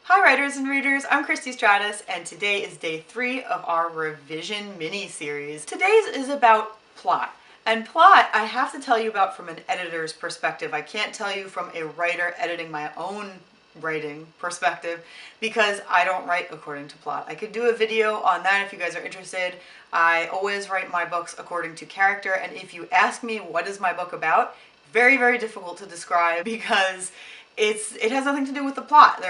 Hi writers and readers, I'm Christy Stratus and today is day 3 of our revision mini-series. Today's is about plot. And plot I have to tell you about from an editor's perspective. I can't tell you from a writer editing my own writing perspective because I don't write according to plot. I could do a video on that if you guys are interested. I always write my books according to character, and if you ask me what is my book about, very, very difficult to describe because it has nothing to do with the plot.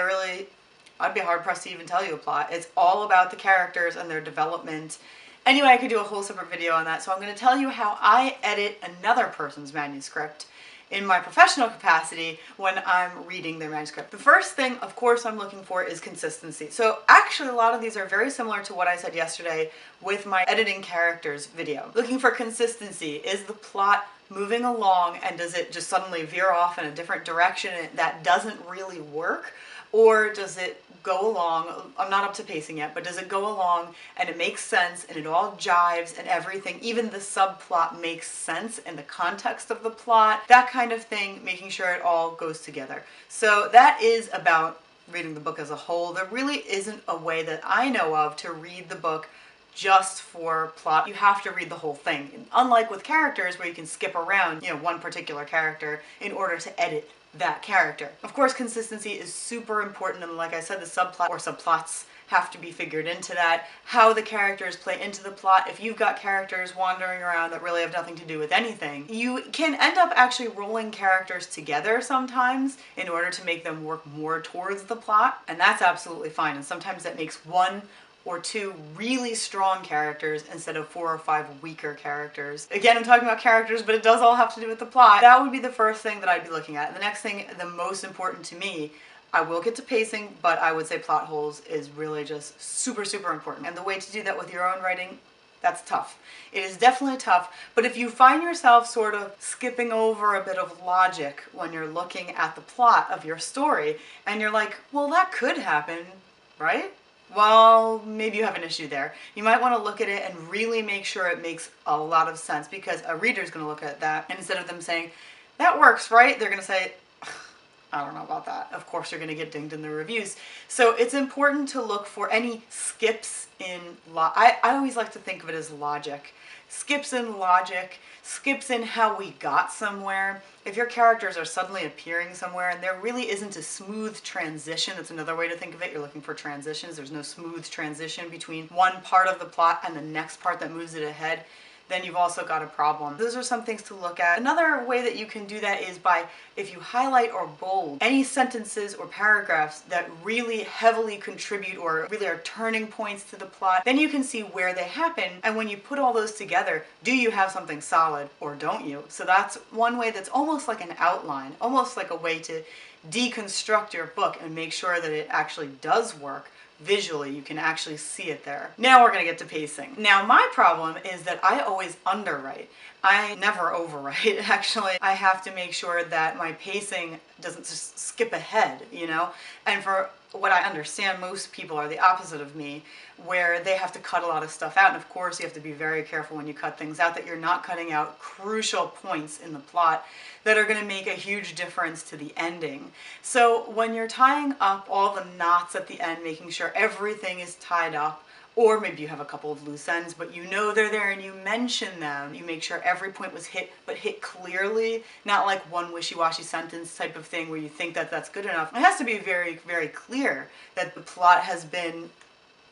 I'd be hard pressed to even tell you a plot. It's all about the characters and their development. Anyway, I could do a whole separate video on that, so I'm going to tell you how I edit another person's manuscript in my professional capacity when I'm reading their manuscript. The first thing, of course, I'm looking for is consistency. So actually, a lot of these are very similar to what I said yesterday with my editing characters video. Looking for consistency. Is the plot moving along and does it just suddenly veer off in a different direction that doesn't really work? Or does it go along, I'm not up to pacing yet, but does it go along and it makes sense and it all jives and everything, even the subplot makes sense in the context of the plot, that kind of thing, making sure it all goes together. So that is about reading the book as a whole. There really isn't a way that I know of to read the book just for plot. You have to read the whole thing. And unlike with characters where you can skip around, one particular character in order to edit that character. Of course, consistency is super important, and like I said, the subplot or subplots have to be figured into that. How the characters play into the plot. If you've got characters wandering around that really have nothing to do with anything, you can end up actually rolling characters together sometimes in order to make them work more towards the plot, and that's absolutely fine. And sometimes that makes one or two really strong characters instead of 4 or 5 weaker characters. Again, I'm talking about characters, but it does all have to do with the plot. That would be the first thing that I'd be looking at. And the next thing, the most important to me, I will get to pacing, but I would say plot holes is really just super, super important. And the way to do that with your own writing, that's tough. It is definitely tough, but if you find yourself sort of skipping over a bit of logic when you're looking at the plot of your story, and you're like, well, that could happen, right? Well, maybe you have an issue there. You might want to look at it and really make sure it makes a lot of sense, because a reader's going to look at that, and instead of them saying, that works, right? They're going to say, I don't know about that. Of course, you're going to get dinged in the reviews. So it's important to look for any skips in I always like to think of it as logic. Skips in logic, skips in how we got somewhere. If your characters are suddenly appearing somewhere and there really isn't a smooth transition, that's another way to think of it. You're looking for transitions. There's no smooth transition between one part of the plot and the next part that moves it ahead, then you've also got a problem. Those are some things to look at. Another way that you can do that is by, if you highlight or bold any sentences or paragraphs that really heavily contribute or really are turning points to the plot, then you can see where they happen, and when you put all those together, do you have something solid or don't you? So that's one way that's almost like an outline, almost like a way to deconstruct your book and make sure that it actually does work. Visually, you can actually see it there. Now we're going to get to pacing. Now my problem is that I always underwrite. I never overwrite. Actually, I have to make sure that my pacing doesn't just skip ahead, And for what I understand, most people are the opposite of me, where they have to cut a lot of stuff out. And of course, you have to be very careful when you cut things out that you're not cutting out crucial points in the plot that are going to make a huge difference to the ending. So when you're tying up all the knots at the end, making sure everything is tied up, or maybe you have a couple of loose ends, but you know they're there and you mention them. You make sure every point was hit, but hit clearly, not like one wishy-washy sentence type of thing where you think that that's good enough. It has to be very, very clear that the plot has been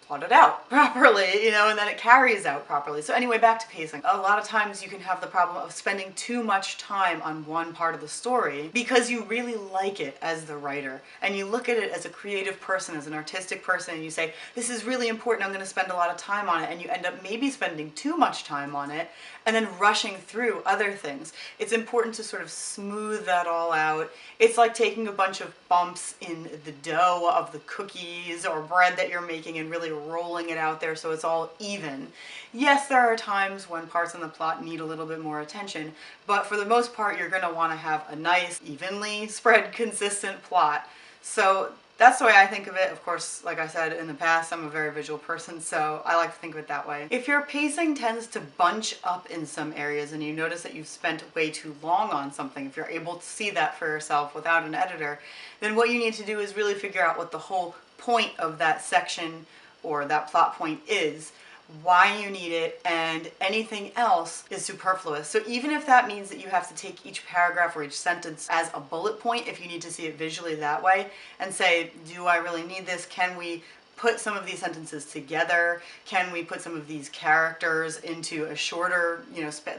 plotted out properly, and then it carries out properly. So anyway, back to pacing. A lot of times you can have the problem of spending too much time on one part of the story because you really like it as the writer, and you look at it as a creative person, as an artistic person, and you say, this is really important, I'm going to spend a lot of time on it, and you end up maybe spending too much time on it and then rushing through other things. It's important to sort of smooth that all out. It's like taking a bunch of bumps in the dough of the cookies or bread that you're making and really rolling it out there so it's all even. Yes, there are times when parts in the plot need a little bit more attention, but for the most part, you're going to want to have a nice, evenly spread, consistent plot. So That's the way I think of it. Of course, like I said in the past, I'm a very visual person, so I like to think of it that way. If your pacing tends to bunch up in some areas and you notice that you've spent way too long on something, if you're able to see that for yourself without an editor, then what you need to do is really figure out what the whole point of that section or that plot point is, why you need it, and anything else is superfluous. So even if that means that you have to take each paragraph or each sentence as a bullet point, if you need to see it visually that way, and say, do I really need this? Can we put some of these sentences together? Can we put some of these characters into a shorter,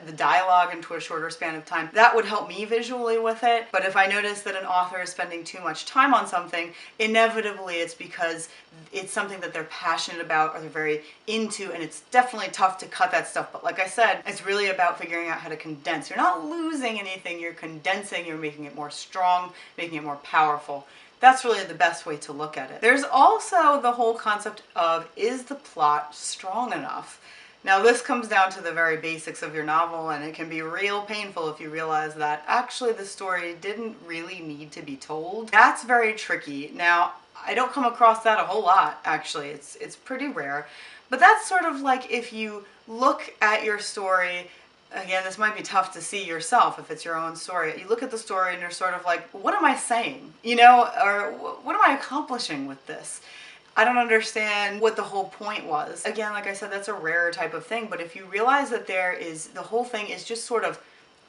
the dialogue into a shorter span of time? That would help me visually with it. But if I notice that an author is spending too much time on something, inevitably it's because it's something that they're passionate about or they're very into, and it's definitely tough to cut that stuff. But like I said, it's really about figuring out how to condense. You're not losing anything, you're condensing, you're making it more strong, making it more powerful. That's really the best way to look at it. There's also the whole concept of, is the plot strong enough? Now this comes down to the very basics of your novel, and it can be real painful if you realize that actually the story didn't really need to be told. That's very tricky. Now, I don't come across that a whole lot, actually. It's pretty rare. But that's sort of like if you look at your story. Again, this might be tough to see yourself if it's your own story. You look at the story and you're sort of like, what am I saying? Or what am I accomplishing with this? I don't understand what the whole point was. Again, like I said, that's a rare type of thing, but if you realize that the whole thing is just sort of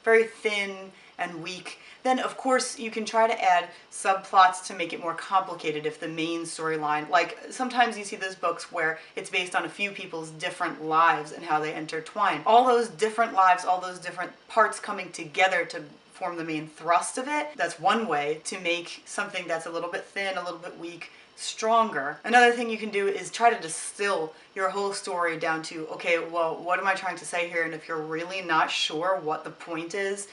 very thin and weak, then of course you can try to add subplots to make it more complicated if the main storyline, like sometimes you see those books where it's based on a few people's different lives and how they intertwine. All those different lives, all those different parts coming together to form the main thrust of it, that's one way to make something that's a little bit thin, a little bit weak, stronger. Another thing you can do is try to distill your whole story down to, okay, well, what am I trying to say here? And if you're really not sure what the point is,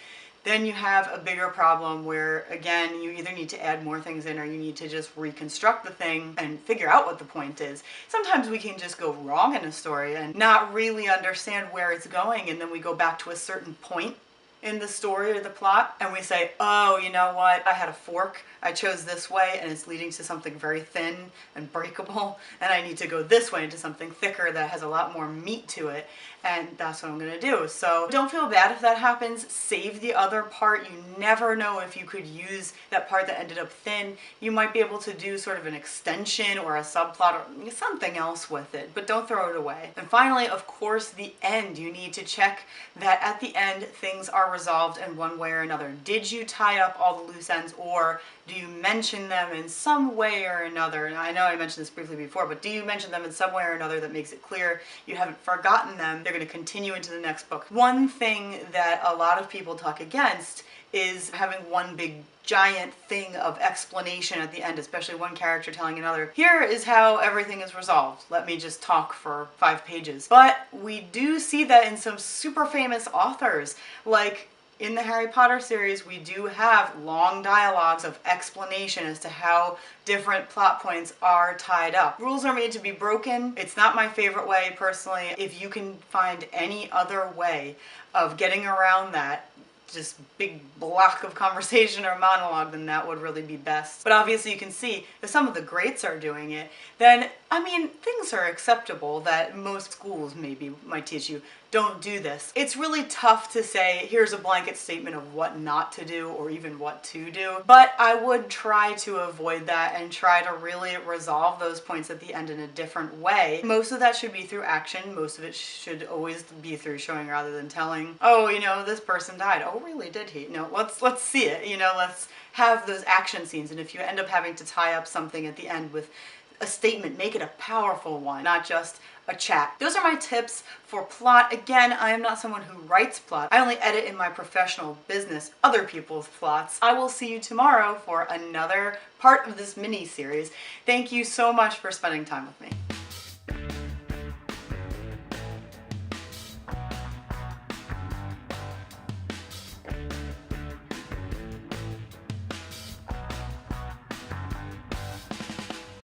then you have a bigger problem where, again, you either need to add more things in or you need to just reconstruct the thing and figure out what the point is. Sometimes we can just go wrong in a story and not really understand where it's going, and then we go back to a certain point in the story or the plot and we say, oh, you know what, I had a fork, I chose this way and it's leading to something very thin and breakable, and I need to go this way into something thicker that has a lot more meat to it, and that's what I'm gonna do. So don't feel bad if that happens. Save the other part. You never know if you could use that part that ended up thin. You might be able to do sort of an extension or a subplot or something else with it, but don't throw it away. And finally, of course, the end. You need to check that at the end things are resolved in one way or another. Did you tie up all the loose ends, or do you mention them in some way or another? And I know I mentioned this briefly before, but do you mention them in some way or another that makes it clear you haven't forgotten them? They're going to continue into the next book. One thing that a lot of people talk against is having one big giant thing of explanation at the end, especially one character telling another, here is how everything is resolved. Let me just talk for 5 pages. But we do see that in some super famous authors, like in the Harry Potter series, we do have long dialogues of explanation as to how different plot points are tied up. Rules are made to be broken. It's not my favorite way, personally. If you can find any other way of getting around that, just big block of conversation or monologue, then that would really be best. But obviously you can see if some of the greats are doing it, then, I mean, things are acceptable that most schools maybe might teach you. Don't do this. It's really tough to say, here's a blanket statement of what not to do or even what to do, but I would try to avoid that and try to really resolve those points at the end in a different way. Most of that should be through action. Most of it should always be through showing rather than telling, oh, you know, this person died. Oh, really, did he? No, let's see it, you know, let's have those action scenes. And if you end up having to tie up something at the end with a statement, make it a powerful one, not just a chat. Those are my tips for plot. Again, I am not someone who writes plot. I only edit in my professional business other people's plots. I will see you tomorrow for another part of this mini series. Thank you so much for spending time with me.